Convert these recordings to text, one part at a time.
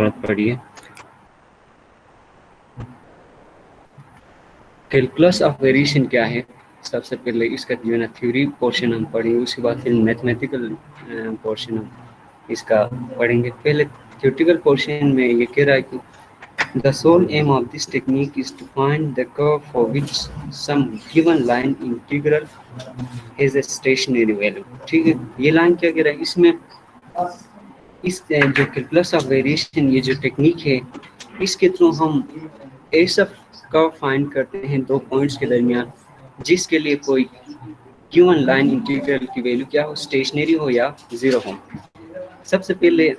जरूरत पड़ी है। कैलकुलस ऑफ वेरिएशन क्या है, सबसे पहले इसका जो है ना थ्योरी पोर्शन हम पढ़ेंगे, उसके बाद फिर मैथमेटिकल पोर्शन हम इसका पढ़ेंगे। पहले थ्योरेटिकल पोर्शन में ये कह रहा है कि the sole aim of this technique is to find the curve for which some given line integral has a stationary value। ठीक है, ये लाइन क्या कह रहा है इसमें, इस जो कैलकुलस ऑफ वेरिएशन ये जो टेक्निक है, इसके थ्रू हम ऐसा कर्व फाइंड करते हैं दो पॉइंट्स के दरमियान जिसके लिए कोई गिवन लाइन इंटीग्रल की वैल्यू क्या हो, स्टेशनरी हो या जीरो हो। सबसे पहले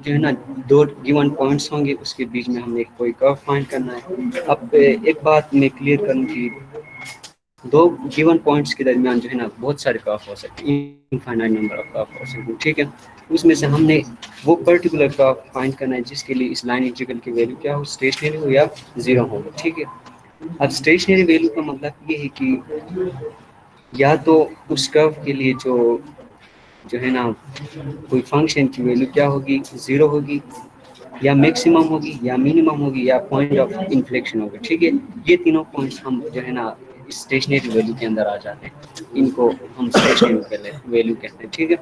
जो है ना दो गिवन पॉइंट्स होंगे, उसके बीच में हमें कोई कर्व फाइंड करना है। अब एक बात मैं क्लियर करूँ कि दो गिवन पॉइंट्स के दरमियान जो है ना बहुत सारे कर्व हो सकते हैं, इनफाइनाइट नंबर ऑफ कर्व हो सकते हैं। ठीक है, उसमें से हमने वो पर्टिकुलर कर्व फाइंड करना है जिसके लिए इस लाइन इंटीग्रल की वैल्यू क्या हो, स्टेशनरी हो या जीरो हो। ठीक है, अब स्टेशनरी वैल्यू का मतलब ये है कि या तो उस कर्व के लिए जो है ना कोई फंक्शन की वैल्यू क्या होगी, जीरो होगी, या मैक्सिमम होगी, या मिनिमम होगी, या पॉइंट ऑफ इन्फ्लेक्शन होगी। ठीक है, ये तीनों पॉइंट्स हम जो है ना स्टेशनरी वैल्यू के अंदर आ जाते हैं, इनको हम स्टेशनरी वैल्यू कहते हैं। ठीक है,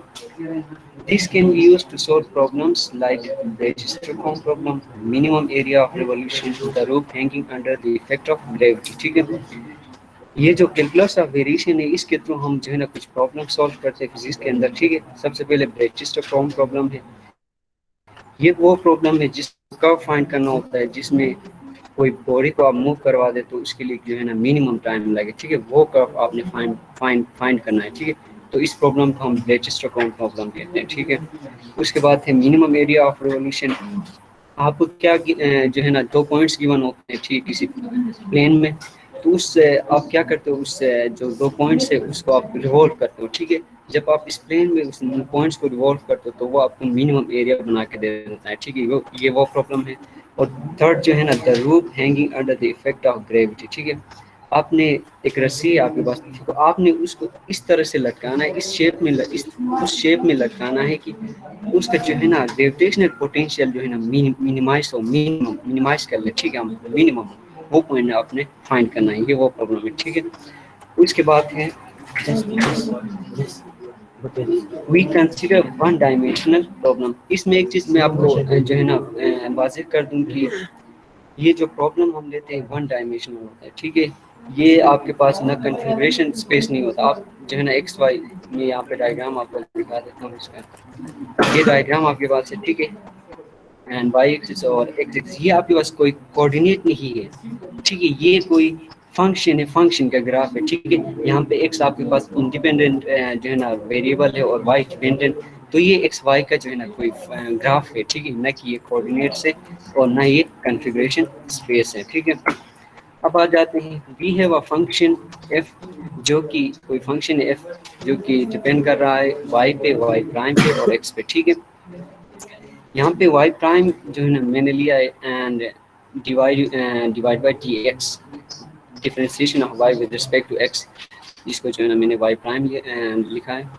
this can be used to solve problems like register form problem, minimum area of revolution, the rope hanging under the effect of gravity. ठीक है, ये जो कैलकुलस ऑफ वेरिएशन है इसके थ्रू हम जो है ना कुछ प्रॉब्लम सॉल्व करते हैं फिजिक्स के अंदर। ठीक है, सबसे पहले ब्रेचिस्टर फॉर्म प्रॉब्लम है, ये वो प्रॉब्लम है जिसका फाइंड करना होता है जिसमें कोई बॉडी को आप मूव करवा दे तो उसके लिए जो है ना मिनिमम टाइम लगे। ठीक है, वो कर्व आपने फाइंड करना है। ठीक है, तो इस प्रॉब्लम को हम ब्रेचिस्टर प्रॉब्लम कहते हैं। ठीक है, उसके बाद है मिनिमम एरिया ऑफ रिवॉल्यूशन। आप क्या जो है ना दो पॉइंट्स गिवन होते हैं ठीक किसी प्लेन में, तो उससे आप क्या करते हो, उससे जो दो पॉइंट्स है उसको आप रिवॉल्व करते हो। ठीक है, जब आप इस प्लेन में उस पॉइंट्स को रिवॉल्व करते हो तो वो आपको मिनिमम एरिया बना के दे देता है। ठीक है, ये वो प्रॉब्लम है। और थर्ड जो है ना the rope hanging under the effect of gravity. ठीक है, आपने एक रस्सी है आपके पास, तो आपने उसको इस तरह से लटकाना है, इस शेप में उस शेप में लटकाना है कि उसका जो है ना ग्रेविटेशनल पोटेंशियल जो है ना मिनिमाइज हो, मिनिमाइज कर ले। ठीक है, हम मिनिमम वो पॉइंट आपने फाइंड करना है, ये वो प्रॉब्लम है। ठीक है, उसके बाद है we consider one dimensional problem. इसमें एक चीज मैं आपको जो है ना वाज़ेह कर दूं कि ये जो प्रॉब्लम हम लेते हैं वन डायमेंशनल होता है। ठीक है, ये आपके पास ना कन्फिग्रेशन स्पेस नहीं होता, आप जो है ना एक्स वाई में यहाँ पे डायग्राम आपको दिखा देता हूँ इसका, ये डायग्राम आपके पास है। ठीक है, एंड वाई एक्सिस और एक्स एक्सिस, ये आपके पास कोई कोऑर्डिनेट नहीं है। ठीक है, ये कोई फंक्शन है, फंक्शन का ग्राफ है। ठीक है, यहाँ पे एक्स आपके पास इंडिपेंडेंट जो है ना वेरिएबल है और वाई डिपेंडेंट, तो ये एक्स वाई का जो है ना कोई ग्राफ है। ठीक है, न कि ये कोऑर्डिनेट्स है और ना ये कॉन्फ़िगरेशन स्पेस है। ठीक है, अब आ जाते हैं we have a function f, जो कि कोई फंक्शन है एफ जो कि डिपेंड कर रहा है वाई पे, वाई प्राइम पे और एक्स पे। ठीक है, यहाँ पे वाई प्राइम जो है ना मैंने लिया है and divide by d x, differentiation of y with respect to x, जिसको जो है ना मैंने वाई प्राइम लिखा है।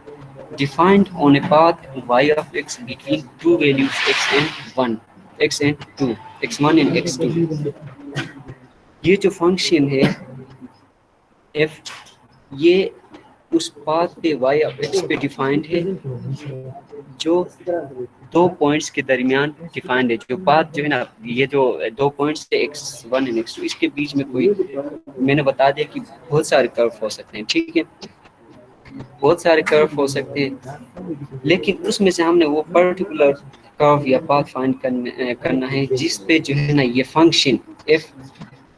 Defined on a path y of x between two values x and one, x and two, x one and x two. ये जो function है एफ, ये उस पाथ पे वाई ऑफ एक्स पे डिफाइंड है जो दो पॉइंट्स के दरमियान डिफाइंड है। जो पाथ जो है ना, ये जो दो पॉइंट्स है x one and x two, इसके बीच में कोई, मैंने बता दिया कि बहुत सारे कर्व हो सकते हैं। ठीक है, बहुत सारे कर्व हो सकते हैं, लेकिन उसमें से हमने वो पर्टिकुलर कर्व या पाथ फाइंड करना है जिस पे जो है ना ये फंक्शन एफ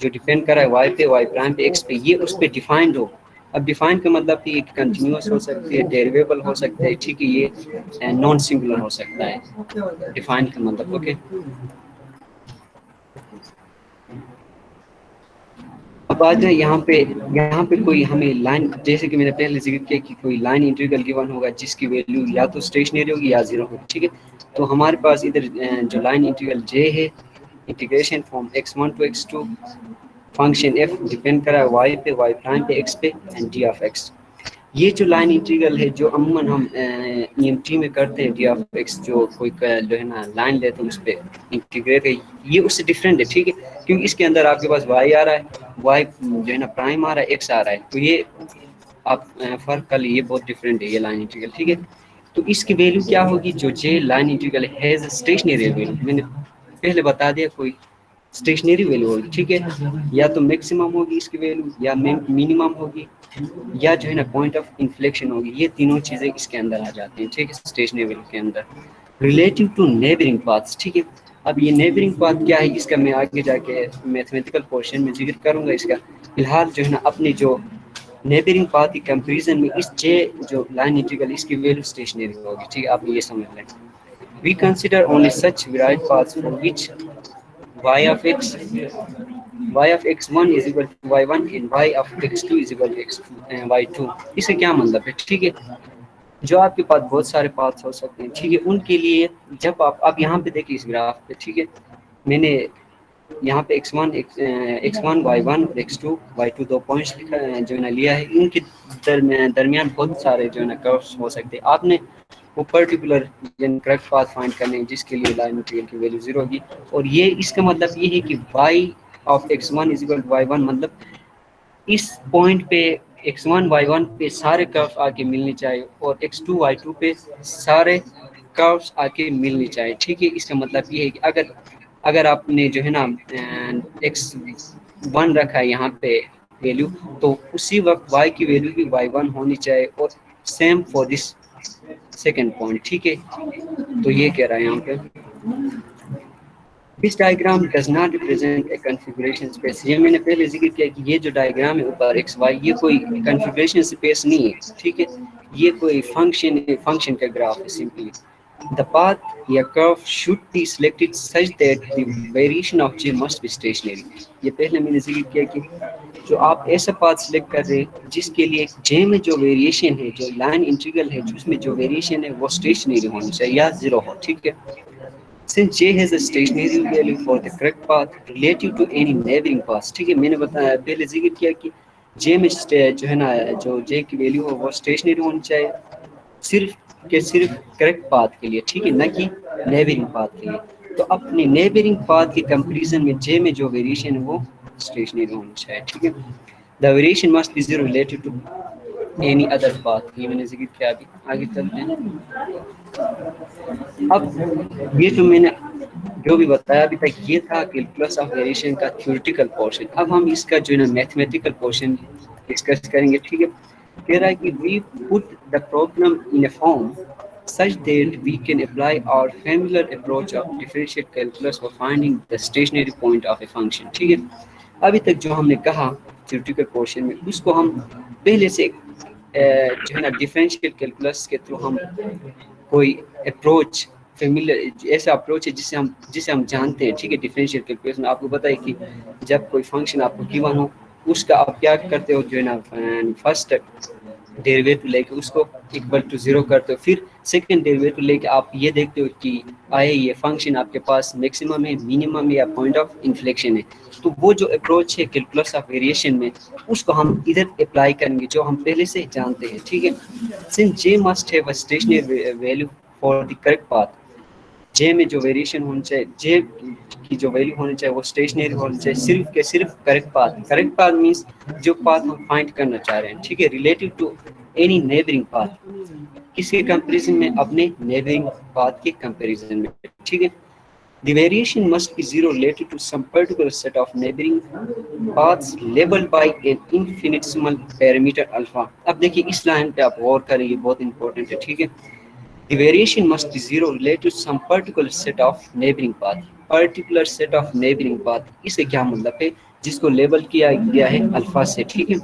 जो डिपेंड कर रहा है वाई पे, वाई प्राइम पे, एक्स पे, ये उस पे डिफाइंड हो। अब डिफाइन का मतलब कि कंटिन्यूअस हो सकती है, डेरिवेबल हो सकता है। ठीक है, ये नॉन सिंगुलर हो सकता है डिफाइन का मतलब। ओके, अब आ जाए यहाँ पे कोई हमें लाइन, जैसे कि मैंने पहले जिक्र किया कि कोई लाइन इंटीग्रल गिवन होगा जिसकी वैल्यू या तो स्टेशनरी होगी या जीरो होगी। ठीक है, तो हमारे पास इधर जो लाइन इंटीग्रल जे है, integration from x1 to x2, function f depend कर रहा है y पे, y प्राइम पे, x पे एंड g ऑफ x। ये जो लाइन इंटीग्रल है जो अमूमन हम ईएमटी में करते हैं डी ऑफ एक्स, जो कोई जो है ना लाइन लेते हैं उस पर इंटीग्रेट है, ये उससे डिफरेंट है, ठीक है, क्योंकि इसके अंदर आपके पास वाई आ रहा है, वाई जो है ना प्राइम आ रहा है, एक्स आ रहा है, तो ये आप फर्क कर लीजिए, बहुत डिफरेंट है ये लाइन इंटीग्रल, ठीक है। तो इसकी वैल्यू क्या होगी, जो J line integral has stationary value, मैंने पहले बता दिया, कोई स्टेशनरी वैल्यू होगी, ठीक है, या तो मैक्सिमम होगी इसकी वैल्यू, या मिनिमम होगी, या जो है ना पॉइंट ऑफ इन्फ्लेक्शन होगी, ये तीनों चीज़ें इसके अंदर आ जाती हैं, ठीक है, स्टेशनरी वैल्यू के अंदर। रिलेटिव टू नेबरिंग पाथ्स, ठीक है, अब ये नेबरिंग पाथ क्या है, इसका मैं आगे जाके मैथमेटिकल पोर्शन में जिक्र करूंगा इसका। फिलहाल जो है ना अपनी जो नेबरिंग पाथ की कंपैरिजन में इस जे जो लाइन इंटीग्रल इसकी वैल्यू स्टेशनरी होगी, ठीक है, आप ये समझ लें। We consider only such right paths for which y of x y of x1 is equal to y1 and y of x2 is equal to y2। इससे क्या मतलब है, ठीक है, जो आपके पास बहुत सारे पाथ्स हो सकते हैं, ठीक है, उनके लिए जब आप यहाँ पे देखिए इस ग्राफ पे, ठीक है, मैंने यहाँ पे x1 y1 और x2 y2 दो पॉइंट्स लिखा जो है ना लिया है, इनके दरमियान बहुत सारे जो है ना कर्व्स हो सकते हैं, आपने वो पर्टिकुलर करेक्ट पाथ फाइंड करने हैं जिसके लिए लाइन इंटीग्रल की वैल्यू 0 होगी। और ये इसका मतलब ये है कि y of x1 is equal to y1, मतलब इस पॉइंट पे x1 y1 पे सारे कर्व्स आके मिलने चाहिए और x2 y2 पे सारे कर्व्स आके मिलने चाहिए, ठीक है। इसका मतलब ये है कि अगर अगर आपने जो है ना x1 रखा है यहाँ पे वैल्यू, तो उसी वक्त y की वैल्यू भी y1 होनी चाहिए, और same for this second point, ठीक है। तो ये कह रहा है यहाँ पे, this diagram does not represent a configuration space. ये मैंने पहले जिक्र किया कि ये जो डायग्राम है ऊपर एक्स वाई, ये कोई कॉन्फ़िगरेशन स्पेस नहीं है, ठीक है, ये कोई फंक्शन है, फंक्शन का ग्राफ है सिंपली। द पाथ या curve should be selected such that the variation of J must be stationary. ये पहले मैंने जिक्र किया कि जो आप ऐसा पाथ सिलेक्ट कर रहे हैं जिसके लिए जे में जो वेरिएशन है, जो लाइन इंटीग्रल है, जिसमें जो वेरिएशन है वो स्टेशनरी होनी चाहिए या जीरो हो, ठीक है। Since J has a stationary value for the correct path relative to any neighboring path, ठीक है, मैंने बताया पहले जिक्र किया कि J में जो है ना जो J की वैल्यू हो वो स्टेशनरी होनी चाहिए सिर्फ करेक्ट पाथ के लिए, ठीक है, न कि नेबरिंग पाथ के लिए। तो अपनी नेबरिंग पाथ के कंपैरिजन में J में जो वेरिएशन है वो स्टेशनरी होनी चाहिए, ठीक है। The variation must be zero related to any other path, ये मैंने जिक्र किया। अभी आगे चलते हैं। अब ये जो मैंने जो भी बताया अभी तक, ये था कैलकुलस ऑफ वेरिएशन का थ्योरेटिकल पोर्शन। अब हम इसका जो है ना मैथमेटिकल पोर्शन डिस्कस करेंगे, ठीक है। कह रहा है कि we put the problem in a form such that we can apply our familiar approach of differential calculus for finding the stationary point of a function, ठीक है। अभी तक जो हमने कहा थ्योरेटिकल पोर्शन में, उसको हम पहले से जो है ना डिफरेंशियल कैलकुलस के थ्रू हम कोई अप्रोच फेमिलियर ऐसा अप्रोच है जिसे हम जानते हैं, ठीक है। डिफरेंशियल कैलकुलस में आपको पता है कि जब कोई फंक्शन आपको गिवन हो, उसका आप क्या करते हो, जो है ना फर्स्ट डेरिवेटिव लेके उसको इक्वल टू जीरो करते हो, फिर सेकंड डेरिवेटिव लेके आप ये देखते हो कि आए ये फंक्शन आपके पास मैक्सिमम है, मिनिमम है, या पॉइंट ऑफ इन्फ्लेक्शन है। तो वो जो अप्रोच है कैलकुलस ऑफ वेरिएशन में, उसको हम इधर अप्लाई करेंगे जो हम पहले से जानते हैं, ठीक है। Since J must have a stationary value for the correct path, J में जो वेरिएशन होनी चाहिए, जे की जो वैल्यू होनी चाहिए वो स्टेशनरी होनी चाहिए, सिर्फ करेक्ट पाथ मींस जो पाथ हम फाइंड करना चाह रहे हैं, ठीक है, relative to any neighbouring path. किसके कंपैरिजन में, अपने नेबरिंग पाथ के कंपैरिजन में, ठीक है। The variation must be zero related to some particular set of neighboring paths labeled by an infinitesimal parameter alpha। अब देखिए इस लाइन पे आप गौर करें, ये बहुत इंपॉर्टेंट है, ठीक है। The variation must be zero related to some particular set of neighboring path। particular set of neighboring path, इसे क्या मतलब है, जिसको लेबल किया गया है अल्फा से, ठीक है।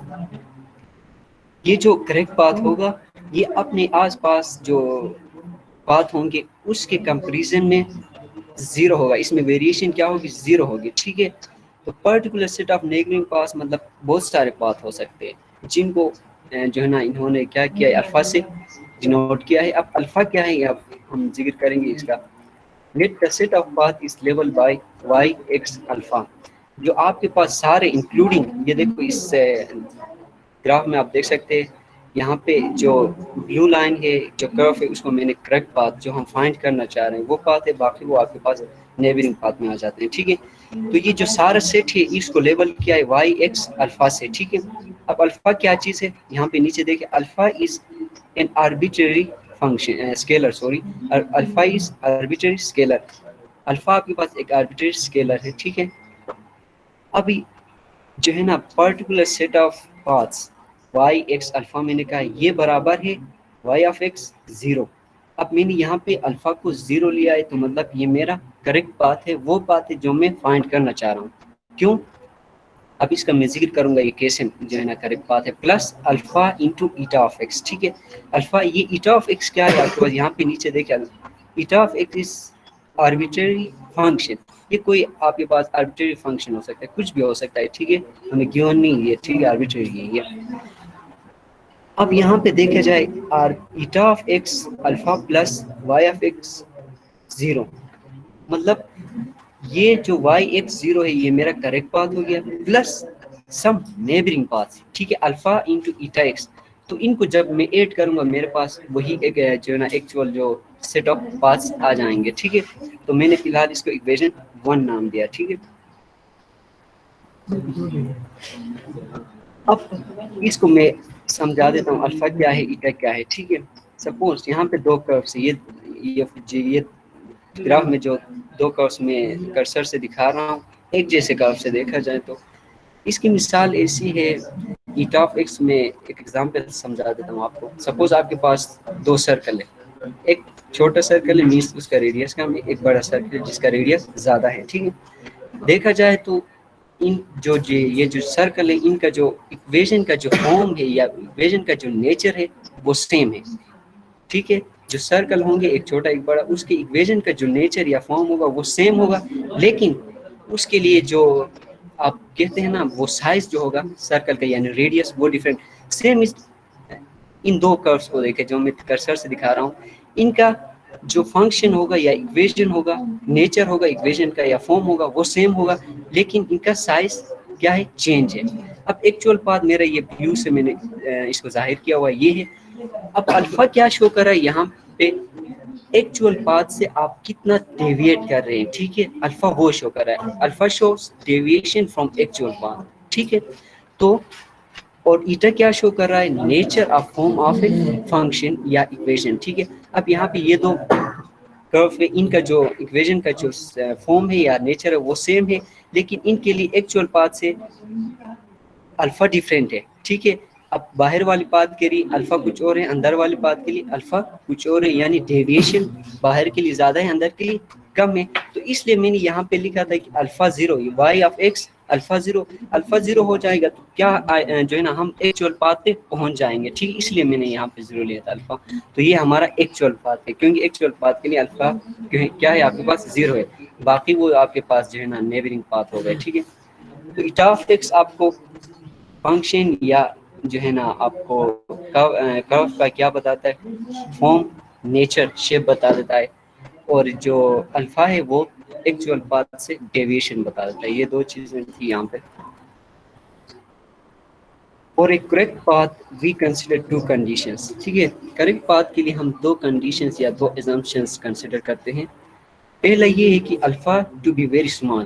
ये जो करेक्ट पाथ होगा, ये अपने आसपास जो पाथ होंगे उसके कंपैरिजन में जीरो होगा, इसमें वेरिएशन क्या होगी, जीरो होगी, ठीक है। तो particular set of neighbouring path मतलब बहुत सारे पाथ हो सकते हैं जिनको जो है ना इन्होंने क्या किया है, अल्फा से डिनोट किया है। अब अल्फा क्या है, अब हम जिक्र करेंगे इसका। Let the set of path is level by y x alpha. जो आपके पास सारे इंक्लूडिंग, ये देखो इस ग्राफ में आप देख सकते हैं यहाँ पे जो ब्लू लाइन है, जो कर्व है, उसको मैंने करेक्ट पाथ जो हम फाइंड करना चाह रहे हैं वो पाथ है, बाकी वो आपके पास नेबरिंग पाथ में आ जाते हैं। ठीक है, तो ये जो सारा सेट है इसको लेबल किया है वाई एक्स अल्फा से। ठीक है, अब अल्फा क्या चीज़ है, यहाँ पे नीचे देखिए, alpha is an arbitrary function scalar, sorry, alpha is arbitrary scalar. Alpha आपके पास एक आर्बिट्रेरी स्केलर है। ठीक है, अभी जो है ना particular set of paths y x alpha, मैंने कहा ये बराबर है वाई ऑफ एक्स जीरो। अब मैंने यहाँ पे अल्फा को जीरो लिया है, तो मतलब ये मेरा करेक्ट पाथ है, वो पाथ है जो मैं फाइंड करना चाह रहा हूँ। क्यों, अब इसका मैं जिक्र करूंगा ये कैसे जो है ना करेक्ट पाथ है, plus alpha into eta of x. ठीक है, अल्फा, ये ईटा ऑफ एक्स क्या है आपके पास, यहाँ पे नीचे देखिए, ईटा of x is arbitrary function. ये कोई आपके पास आर्बिट्रेरी फंक्शन हो सकता है, कुछ भी हो सकता है। ठीक है, हमें गिवन नहीं है, ठीक है, आर्बिट्रेरी है ये। अब यहाँ पे देखा जाए, are eta of x alpha plus y of x zero, मतलब ये जो वाई एक्स जीरो है ये मेरा करेक्ट पाथ हो गया, प्लस सम नेबरिंग पाथ। ठीक है, अल्फा इंटू ईटा एक्स, तो इनको जब मैं ऐड करूंगा मेरे पास वही एक जो है ना एक्चुअल जो सेट ऑफ पाथ्स आ जाएंगे। ठीक है, तो मैंने फिलहाल इसको इक्वेशन 1 नाम दिया। ठीक है, अब इसको मैं समझा देता हूँ अल्फा क्या है, ईटा क्या है। ठीक है, सपोज यहाँ पे दो कर्व्स है, ये ग्राफ में जो दो कर्व्स में कर्सर से दिखा रहा हूँ, एक जैसे कर्व से देखा जाए तो इसकी मिसाल ऐसी है। ईटा ऑफ एक्स में एक एग्जांपल समझा देता हूँ आपको। सपोज आपके पास दो सर्कल है, एक छोटा सर्कल है मीन्स उसका रेडियस कम है, एक बड़ा सर्कल है जिसका रेडियस ज़्यादा है। ठीक है, देखा जाए तो इन जो ये जो सर्कल है इनका जो इक्वेशन का जो फॉर्म है या इक्वेशन का जो नेचर है वो सेम है। ठीक है, जो सर्कल होंगे एक छोटा एक बड़ा, उसके इक्वेशन का जो नेचर या फॉर्म होगा वो सेम होगा, लेकिन उसके लिए जो आप कहते हैं ना वो साइज जो होगा सर्कल का यानी रेडियस वो डिफरेंट। सेम इस इन दो कर्व्स को देखें जो मैं कर्सर से दिखा रहा हूँ, इनका जो फंक्शन होगा या इक्वेशन होगा, नेचर होगा इक्वेशन का या फॉर्म होगा वो सेम होगा, लेकिन इनका साइज क्या है, चेंज है। अब एक्चुअल पाथ मेरा ये ब्लू से मैंने इसको जाहिर किया हुआ ये है। अब अल्फा क्या शो कर रहा है यहाँ पे, एक्चुअल पाथ से आप कितना डेविएट कर रहे हैं। ठीक है, अल्फा वो शो कर रहा है, alpha shows deviation from actual path. ठीक है, तो और ईटा क्या शो कर रहा है, nature of form of a function या इक्वेशन। ठीक है, अब यहाँ पे ये दो कर्व है, इनका जो इक्वेशन का जो फॉर्म है या नेचर है वो सेम है, लेकिन इनके लिए एक्चुअल पाथ से अल्फा डिफरेंट है। ठीक है, अब बाहर वाली पाथ के लिए अल्फा कुछ और है, अंदर वाली पाथ के लिए अल्फा कुछ और है, यानी डेविएशन बाहर के लिए ज्यादा है, अंदर के लिए कम है। तो इसलिए मैंने यहाँ पे लिखा था कि alpha zero, y of x alpha zero हो जाएगा तो क्या जो है ना हम एक्चुअल पाथ पे पहुंच जाएंगे। ठीक, इसलिए मैंने यहाँ पे जीरो लिया था अल्फा। तो ये हमारा एक्चुअल पाथ है, क्योंकि एक्चुअल पाथ के लिए अल्फा क्या है आपके पास जीरो है, बाकी वो आपके पास जो है ना नेबरिंग पाथ हो गए। ठीक है, तो ईटा ऑफ एक्स आपको फंक्शन या जो है ना आपको कर्व का क्या बताता है, फॉर्म, नेचर, शेप बता देता है, और जो अल्फा है वो एक्चुअल पाथ से डेविएशन बता देता है। ये दो चीजें थी यहाँ पे। और एक correct path we consider two conditions. ठीक है, करेक्ट पाथ के लिए हम दो कंडीशंस या दो असम्पशंस कंसीडर करते हैं। पहला ये है कि alpha to be very small,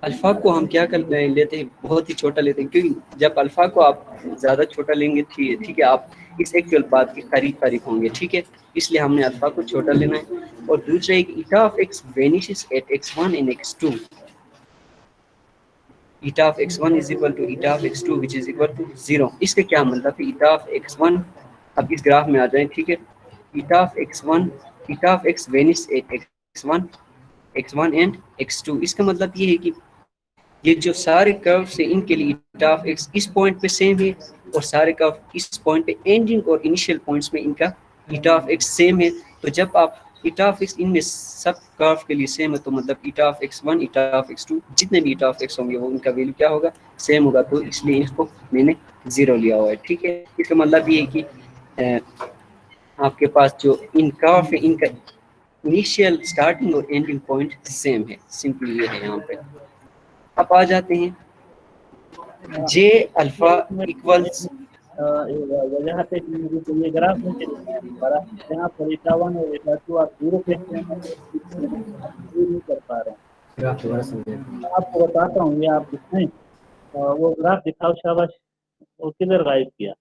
alpha को हम क्या कर लेते हैं, बहुत ही छोटा लेते हैं, क्योंकि जब अल्फा को आप ज़्यादा छोटा लेंगे ठीक है आप इस एक्चुअल पाथ के करीब होंगे। ठीक है, इसलिए हमने अल्फा को छोटा लेना है। और दूसरा एक eta of x vanishes at x1 and x2, eta of x1 is equal to eta of x2 which is equal to 0। इसका क्या मतलब है, ईटा ऑफ x1, अब इस ग्राफ में आ जाए। ठीक है, eta of x1, eta of x vanish at x1 and x2, इसका मतलब ये है कि ये जो सारे कर्व से इनके लिए ईटा ऑफ एक्स इस पॉइंट पे सेम है, और सारे कर्व इस पॉइंट पे एंडिंग और इनिशियल पॉइंट्स में इनका ईटा ऑफ एक्स सेम है। तो जब आप ईटा ऑफ एक्स इनमें सब कर्व के लिए सेम है, तो मतलब ईटा of x1 eta of x2 जितने भी ईटा ऑफ एक्स होंगे वो इनका वैल्यू क्या होगा, सेम होगा। तो इसलिए इसको मैंने जीरो लिया हुआ है। ठीक है, इसका मतलब ये है कि आपके पास जो इन कर्व है इनका इनिशियल स्टार्टिंग और एंडिंग पॉइंट सेम है। सिंपली ये है यहाँ पे। अब आ जाते हैं जे अल्फा इक्वल्स वजह है कि मुझे तो ये ग्राफ नीचे पर यहाँ पर एटा 1 और एटा 2 आप 0 कहते हैं, नहीं कर पा रहे हैं। ग्राफ दोबारा समझाएं। आपको बताता हूँ, ये आप दिखाएं, वो ग्राफ दिखाओ, शाबाश। वो किधर गायब किया?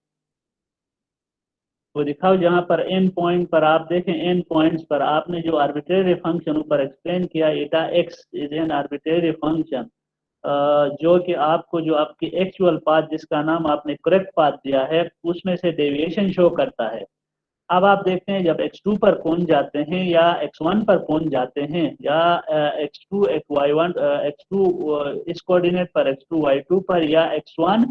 वो दिखाओ जहाँ पर एन पॉइंट पर आप देखें, एन पॉइंट्स पर आपने जो आर्बिट्रेरी फंक्शन ऊपर एक्सप्लेन किया, एटा x is an arbitrary function, जो कि आपको जो आपकी एक्चुअल पाथ जिसका नाम आपने करेक्ट पाथ दिया है उसमें से डेविएशन शो करता है। अब आप देखते हैं जब x2 पर पहुंच जाते हैं या x1 पर पहुंच जाते हैं या x2 y1 x2 इस कोऑर्डिनेट पर x2 y2 पर या x1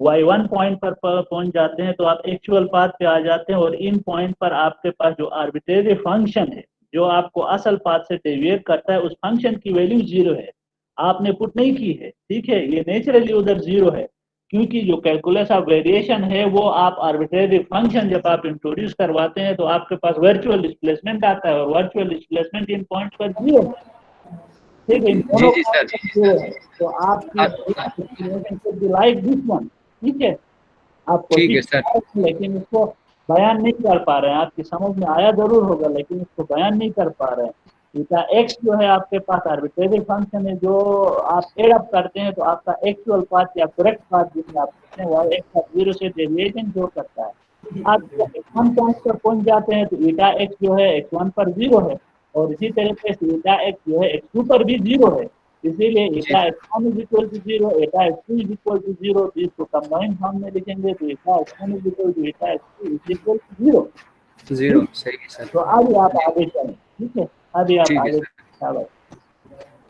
y1 पॉइंट पर पहुंच जाते हैं तो आप एक्चुअल पाथ पे आ जाते हैं, और इन पॉइंट पर आपके पास जो आर्बिट्रेरी फंक्शन है जो आपको असल पाथ से डेविएट करता है उस फंक्शन की वैल्यू 0 है। आपने पुट नहीं की है, ठीक है, ये नेचुरली उधर 0 है, क्योंकि जो कैलकुलस ऑफ वेरिएशन है वो आप आर्बिट्रेरी फंक्शन जब आप इंट्रोड्यूस करवाते हैं तो आपके पास वर्चुअल डिस्प्लेसमेंट आता है, और वर्चुअल डिस्प्लेसमेंट इन पॉइंट पर 0 है, ठीक है, इन दोनों पॉइंट पर 0 है। तो आपकी लाइक दिस वन, ठीक है, आप ठीक है कोशिश सर। कर रहे हैं लेकिन इसको बयान नहीं कर पा रहे हैं, आपकी समझ में आया जरूर होगा लेकिन इसको बयान नहीं कर पा रहे हैं। थीटा एक्स जो है आपके पास आर्बिट्रेरी फंक्शन है, जो आप एड अप करते हैं तो आपका एक्चुअल पाथ या करेक्ट पाथ जिसे आप कहते हैं वह एक्स का 0 से डेविएशन शो करता है। आप जब x1 पॉइंट पर पहुंच जाते हैं तो ईटा एक्स जो है x1 पर 0 है, और इसी तरीके से ईटा एक्स जो है x2 पर भी 0 है, इसीलिए एटा x1 is equal to 0, Etah x2 is equal to 0, तो इसको कंबाइन फॉर्म में लिखेंगे तो एटा x1 is equal to Etah x2 is equal to 0। 0 सही है सर। तो अभी आप आगे चलें, ठीक है, अभी आप ठीक है आगे सर,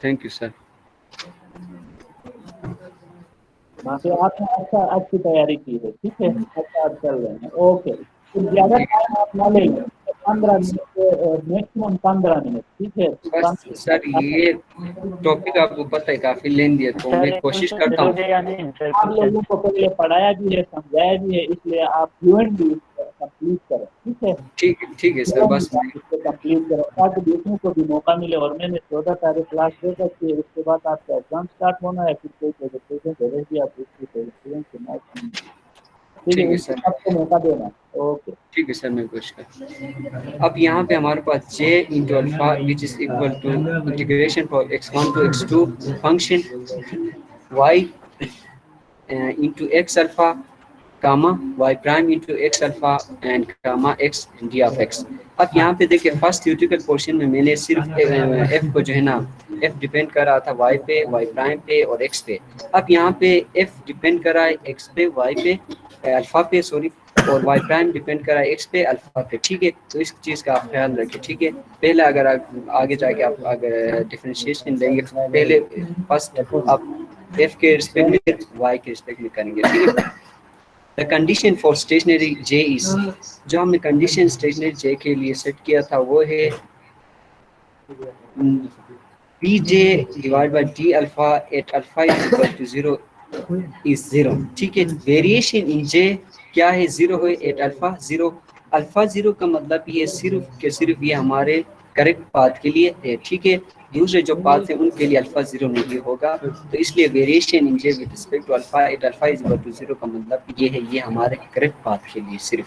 थैंक यू सर। बाकी आपने अच्छी तैयारी की है, ठीक है, अच्छा आप चल रहे हैं, ओके। तो ज़्यादा टाइम आप ना लेंगे, 15 मिनट, मैक्सिमम 15 मिनट, ठीक है। बस सर ये टॉपिक आपको पता है काफी लेंदी है, तो मैं कोशिश करता हूँ। आप लोगों को पहले पढ़ाया भी है, समझाया भी है, इसलिए आप फ्लुएंटली कंप्लीट करें, ठीक है। ठीक है सर, बस इसको कंप्लीट करें ताकि दूसरों को भी मौका मिले, और मैंने 14 तारीख क्लास दे सकती है, उसके बाद आपका एग्जाम स्टार्ट होना है, फिर कोई प्रेजेंटेशन भेजेगी आप उसकी प्रेजेंटेशन, ठीक है, सर। आपको मौका देना। ओके, ठीक है सर, मैं कोशिश करता। अब यहाँ पे हमारे पास j into alpha which is equal to integration for x1 to x2 function y into x alpha comma y prime into x alpha and comma x d of x। अब यहाँ पे देखिए फर्स्ट थ्योरेटिकल पोर्शन में मैंने सिर्फ f को जो है ना, f डिपेंड कर रहा था y पे, y प्राइम पे और x पे। अब यहाँ पे f डिपेंड कर रहा है x पे, y पे, अल्फा पे सॉरी, और y प्राइम डिपेंड कर रहा है x पे, अल्फा पे, ठीक है। तो इस चीज़ का आप ख्याल रखें, ठीक है। पहले अगर आप आगे जाके आप अगर डिफरेंशिएशन लेंगे पहले फर्स्ट आप f के रिस्पेक्ट में y के रिस्पेक्ट में करेंगे, ठीक है। The condition for stationary j is, जो हमने कंडीशन स्टेशनरी j के लिए सेट किया था वो है bj divide by d alpha at alpha is equal to 0 is 0, ठीक है। वेरिएशन इन j क्या है, 0 है एट अल्फा 0। अल्फा 0 का मतलब ये सिर्फ के सिर्फ ये हमारे करेक्ट पाथ के लिए है, ठीक है। दूसरे जो पाथ है उनके लिए अल्फा 0 नहीं होगा, तो इसलिए variation in J with respect to alpha at alpha is equal to 0 का मतलब ये है, ये हमारे करेक्ट पाथ के लिए सिर्फ,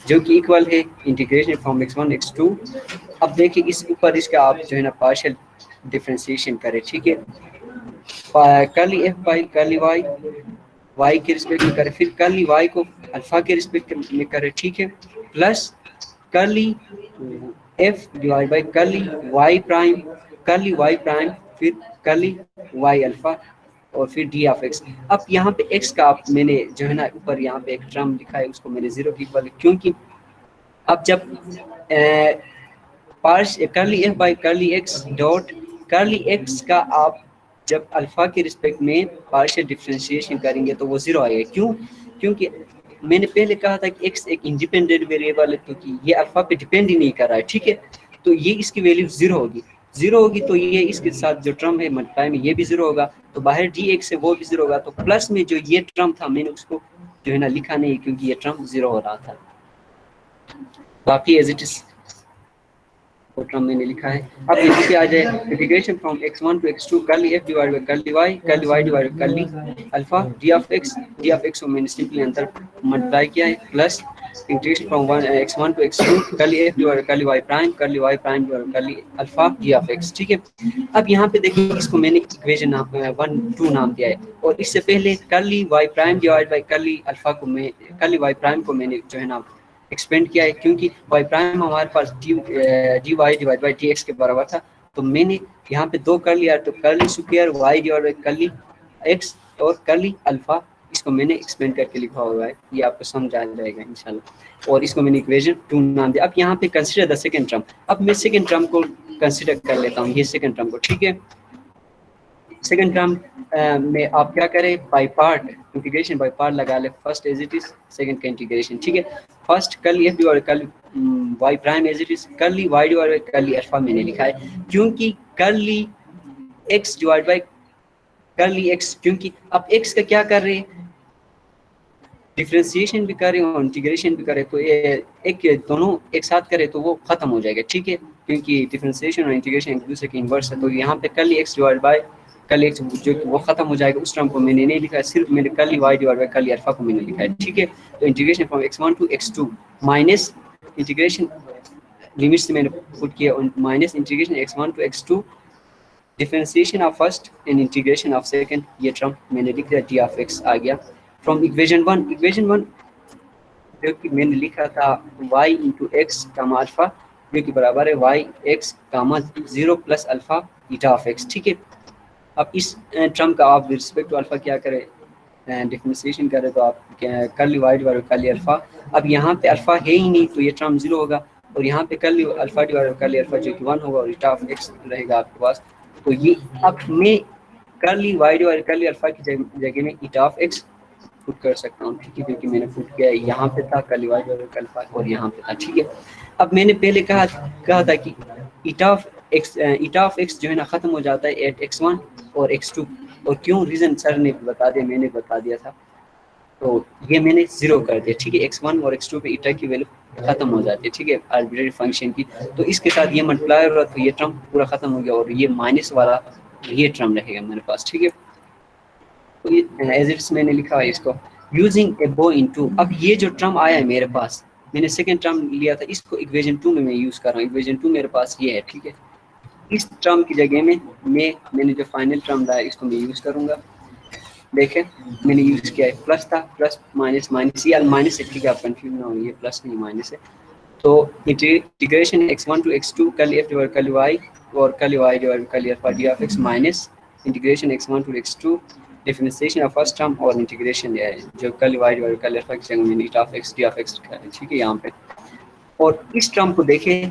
जो कि इक्वल है इंटीग्रेशन फ्रॉम x1 x2। अब देखिए इस ऊपर इसका आप जो है ना पार्शियल डिफरेंशिएशन करें, ठीक है। Curly f by curly y, y के रिस्पेक्ट में करें, फिर कर्ली वाई को अल्फा के रिस्पेक्ट में करें, ठीक है, plus curly f divide by curly y prime, फिर कर्ली वाई अल्फा और फिर डी ऑफ एक्स। अब यहाँ पे एक्स का आप मैंने जो है ना ऊपर यहाँ पे एक टर्म लिखा है उसको मैंने 0 की इक्वल, क्योंकि अब जब curly f by curly x dot curly x का आप जब अल्फा के रिस्पेक्ट में पार्शियल डिफरेंशिएशन करेंगे तो वो 0 आएगा। क्यों? क्योंकि मैंने पहले कहा था कि x एक इंडिपेंडेंट वेरिएबल है, क्योंकि ये अल्फा पे डिपेंड ही नहीं कर रहा है, ठीक है। तो ये इसकी वैल्यू 0 होगी, तो ये इसके साथ जो टर्म है मल्टीप्लाई में ये भी 0 होगा, तो बाहर dx है वो भी 0 होगा, तो प्लस में जो ये टर्म था मैंने उसको जो है ना लिखा नहीं क्योंकि ये टर्म 0 हो रहा था, बाकी एज इट इज। वो टर्म मैंने लिखा है। अब यहाँ पे आ जाए integration from x1 to x2 curly f divide by curly y divide by curly alpha d of x को मैंने सिंपली अंदर मल्टीप्लाई किया है, plus integration from x1 to x2 curly f divide curly y prime divide curly alpha d of x। ठीक है, अब यहाँ पे देखिए इसको मैंने इक्वेशन 1 2 नाम दिया है, और इससे पहले curly y prime divide by curly alpha को मैं कर्ली y प्राइम को मैंने जो है ना एक्सपेंड किया है, क्योंकि y प्राइम हमारे पास dy डिवाइड बाय dx के बराबर था, तो मैंने यहाँ पे दो कर लिया, तो curly square y divide by curly x और कर्ली अल्फा इसको मैंने एक्सपेंड करके लिखा हुआ है, ये आपको समझ आ जाएगा इंशाल्लाह, और इसको मैंने इक्वेशन 2 नाम दिया। अब यहाँ पे कंसीडर द सेकंड टर्म, अब मैं सेकंड टर्म को कंसीडर कर लेता हूँ, ये सेकंड टर्म को। ठीक है, सेकंड टर्म में आप क्या करें, by part integration by part लगा ले, first as it is second का इंटीग्रेशन। ठीक है, first curly f divide curly y prime as it is, curly y divide curly alpha मैंने लिखा है, क्योंकि curly x divide by curly x, क्योंकि अब x का क्या कर रहे हैं, डिफरेंशिएशन भी कर रहे हैं और इंटीग्रेशन भी कर रहे हैं, तो ये एक दोनों एक साथ करे तो वो खत्म हो जाएगा। ठीक है, क्योंकि डिफरेंशिएशन और इंटीग्रेशन एक दूसरे के इन्वर्स है, तो यहाँ पे curly x divide by curly x जो कि वो खत्म हो जाएगा, उस टर्म को मैंने नहीं लिखा है, सिर्फ मैंने curly y divide by curly alpha को मैंने लिखा है। ठीक है, तो integration from x1 to x2 minus integration limits से मैंने पुट किया, minus integration x1 to x2 differentiation of first and integration of second, ये टर्म मैंने लिख दिया, d ऑफ x आ गया फ्रॉम इक्वेशन 1 जो कि मैंने लिखा था y into x comma alpha जो कि बराबर है y x comma 0 plus alpha eta of x। ठीक है, अब इस टर्म का आप रिस्पेक्ट टू अल्फा क्या करें, डिफरेंशिएशन करें, तो आप curly y divide curly alpha, अब यहाँ पे अल्फा है ही नहीं तो ये टर्म 0 होगा, और यहाँ पे curly alpha divide curly alpha जो कि 1 होगा, और ईटा ऑफ x रहेगा आपके पास, तो ये अब मैं curly y divide curly alpha की जगह में ईटा ऑफ x पुट कर सकता हूँ। ठीक है, क्योंकि मैंने पुट किया यहाँ पे था curly y divide curly alpha और यहाँ पे था। ठीक है, अब मैंने पहले कहा था कि ईटा ऑफ x जो है ना खत्म हो जाता है एट x1 और x2, और क्यों रीजन सर ने बता दिया, मैंने बता दिया था, तो ये मैंने 0 कर दिया। ठीक है, x1 और x2 पे ईटा की वैल्यू खत्म हो जाती है। ठीक है, आर्बिट्रेरी फंक्शन की, तो इसके साथ ये मल्टीप्लाई हो रहा, तो ये टर्म पूरा खत्म हो गया, और ये माइनस वाला ये टर्म रहेगा मेरे पास। ठीक है, तो ये एज इट्स मैंने लिखा है इसको यूजिंग ए बो इनटू, अब ये जो टर्म आया है मेरे पास, मैंने सेकंड टर्म लिया था, इसको इक्वेशन 2 में मैं यूज कर रहा हूँ, इक्वेशन 2 मेरे पास ये है। ठीक है, इस टर्म की जगह में मैंने जो फाइनल टर्म लाया इसको मैं यूज करूंगा। देखें मैंने यूज किया है, प्लस था, प्लस माइनस माइनस, ये माइनस है, ठीक है, आप कंफ्यूज ना हो, ये प्लस नहीं माइनस है, तो integration x1 to x2 curly f divide curly y और curly y divide curly alpha d of x minus integration x1 to x2 differentiation of first term और इंटीग्रेशन है जो curly y divide curly alpha की जगह मैंने eta of x d of x रखा है। ठीक है, यहाँ पे, और इस टर्म को देखें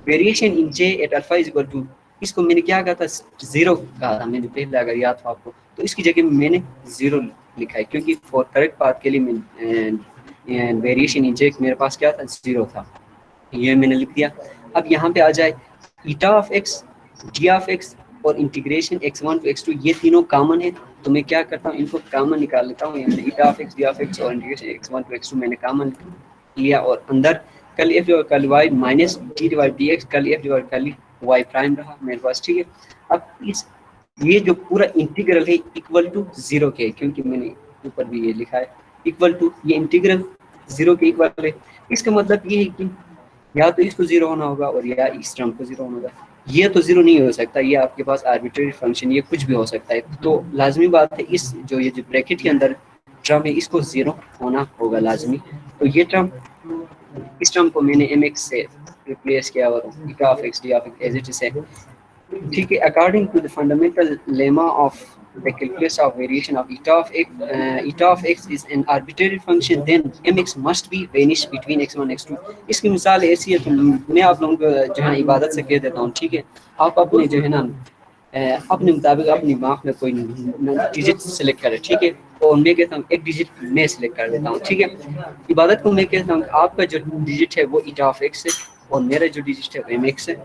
variation in j at alpha is equal to, इसको मैंने क्या कहा था, 0 कहा था मैंने पहले, अगर याद हो आपको, तो इसकी जगह में मैंने 0 लिखा है, क्योंकि फॉर करेक्ट पाथ के लिए मैं वेरिएशन इन j मेरे पास क्या था, 0 था, ये मैंने लिख दिया। अब यहाँ पे आ जाए ईटा of x d of x और इंटीग्रेशन x1 टू x2, ये तीनों कॉमन है, तो मैं क्या करता हूँ, इनको कॉमन निकाल लेता हूँ, यानी ईटा of x d of x और इंटीग्रेशन x1 टू x2 मैंने कॉमन लिया, और अंदर curly f divide curly y minus d divide dx curly f divide curly y prime रहा मेरे पास। ठीक है, अब इस ये जो पूरा इंटीग्रल है इक्वल टू 0 के, क्योंकि मैंने ऊपर भी ये लिखा है इक्वल टू, ये इंटीग्रल 0 के इक्वल है, इसका मतलब ये है कि या तो इसको 0 होना होगा और या इस टर्म को 0 होना होगा, ये तो 0 नहीं हो सकता, ये आपके पास आर्बिट्रेरी फंक्शन, ये कुछ भी हो सकता है, तो लाजमी बात है इस जो ये जो ब्रैकेट के अंदर टर्म है इसको 0 होना होगा लाजमी, तो ये टर्म, इस टर्म को मैंने mx से रिप्लेस किया और eta of x d of x as it is है। ठीक है, according to the fundamental lemma of the calculus of variation of eta of x is an arbitrary function, then mx must be vanished between x1 and x2। इसकी मिसाल ऐसी है, तो मैं आप लोगों को जो है इबादत से कह देता हूँ। ठीक है, आप अपने जो है ना अपने मुताबिक अपनी दिमाग में कोई डिजिट सेलेक्ट करें। ठीक है, और मैं कहता हूँ एक डिजिट मैं सेलेक्ट कर देता हूँ। ठीक है, इबादत को मैं कहता हूँ आपका जो डिजिट है वो ईटा ऑफ x है और मेरा जो डिजिट है वो mx है,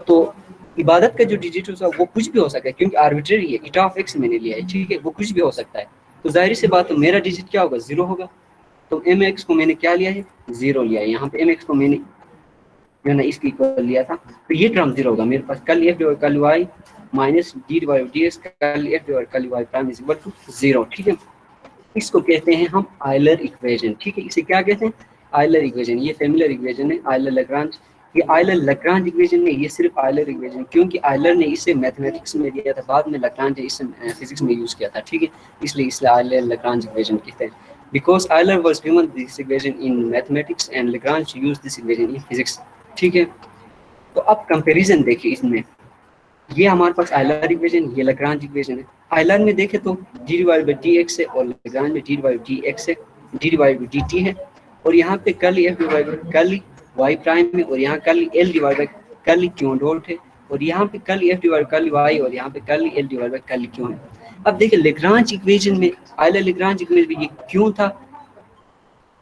तो इबादत का जो डिजिट होगा वो कुछ भी हो सकता है, क्योंकि आर्बिट्रेरी है, ईटा ऑफ x मैंने लिया है। ठीक है, वो कुछ भी हो सकता है, तो जाहिर सी बात है मेरा डिजिट क्या होगा, 0 होगा, तो mx को मैंने क्या लिया है, 0 लिया है। यहाँ पे mx को मैंने जो ना इसकी इक्वल लिया था, तो ये टर्म जीरो होगा मेरे पास। Curly f divide curly y minus d divide d x curly f divide curly y prime is equal to zero. ठीक है, इसको कहते हैं हम आयलर इक्वेशन। ठीक है, इसे क्या कहते हैं? Euler equation. ये फेमिलियर इक्वेशन है आयलर लैग्रांज। ये आयलर लैग्रांज इक्वेशन नहीं, ये सिर्फ आयलर इक्वेशन, क्योंकि आयलर ने इसे मैथमेटिक्स में दिया था, बाद में लैग्रांज ने इसे फिजिक्स में यूज किया था। ठीक है, इसलिए आयलर लैग्रांज इक्वेशन कहते हैं। Because Euler was given this equation in mathematics and Lagrange used this equation in physics. ठीक है, तो अब कंपैरिजन देखिए इसमें, ये हमारे पास आयलर इक्वेशन, ये लैग्रांज इक्वेशन है। आयलर में देखें तो D divide by d x है और लैग्रांज में डी डिवाइड डी एक्स है, D divide by D T है, और यहाँ पे कल एफ डिवाइड बाई कल वाई प्राइम है, और यहाँ कल एल डिवाइड बाई कल क्यू डॉट है, और यहाँ पे कल एफ डिवाइड कल वाई और यहाँ पे कल एल डिवाइड बाई कल क्यू है। अब देखिए लैग्रांज इक्वेशन में, आयलर लैग्रांज इक्वेशन में ये क्यों था,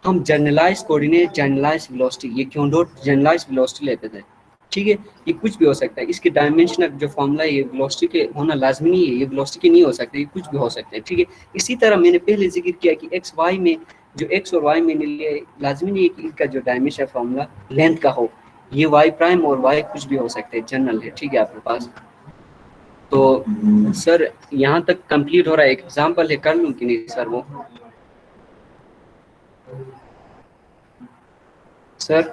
हम जनरलाइज कोऑर्डिनेट जनरलाइज वेलोसिटी, ये क्यू डॉट जनरलाइज वेलोसिटी लेते थे। ठीक है, ये कुछ भी हो सकता है, इसके डायमेंशनल जो फॉर्मूला है ये वेलोसिटी के होना लाजमी नहीं है, ये वेलोसिटी के नहीं हो सकते, ये कुछ भी हो सकते हैं। ठीक है, इसी तरह मैंने पहले जिक्र किया कि एक्स वाई में जो एक्स और वाई में लिए लाजमी नहीं है कि इनका जो डायमेंशन फॉर्मूला लेंथ का हो, ये वाई प्राइम और वाई कुछ भी हो सकते हैं, जनरल है। ठीक है आपके पास, तो सर यहाँ तक कंप्लीट हो रहा है। एक एग्जाम्पल है, कर लूँ कि नहीं सर वो सर?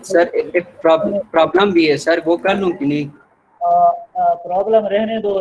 सर एक प्रॉब्लम भी है सर, वो कर लूँ कि नहीं? प्रॉब्लम रहने दो।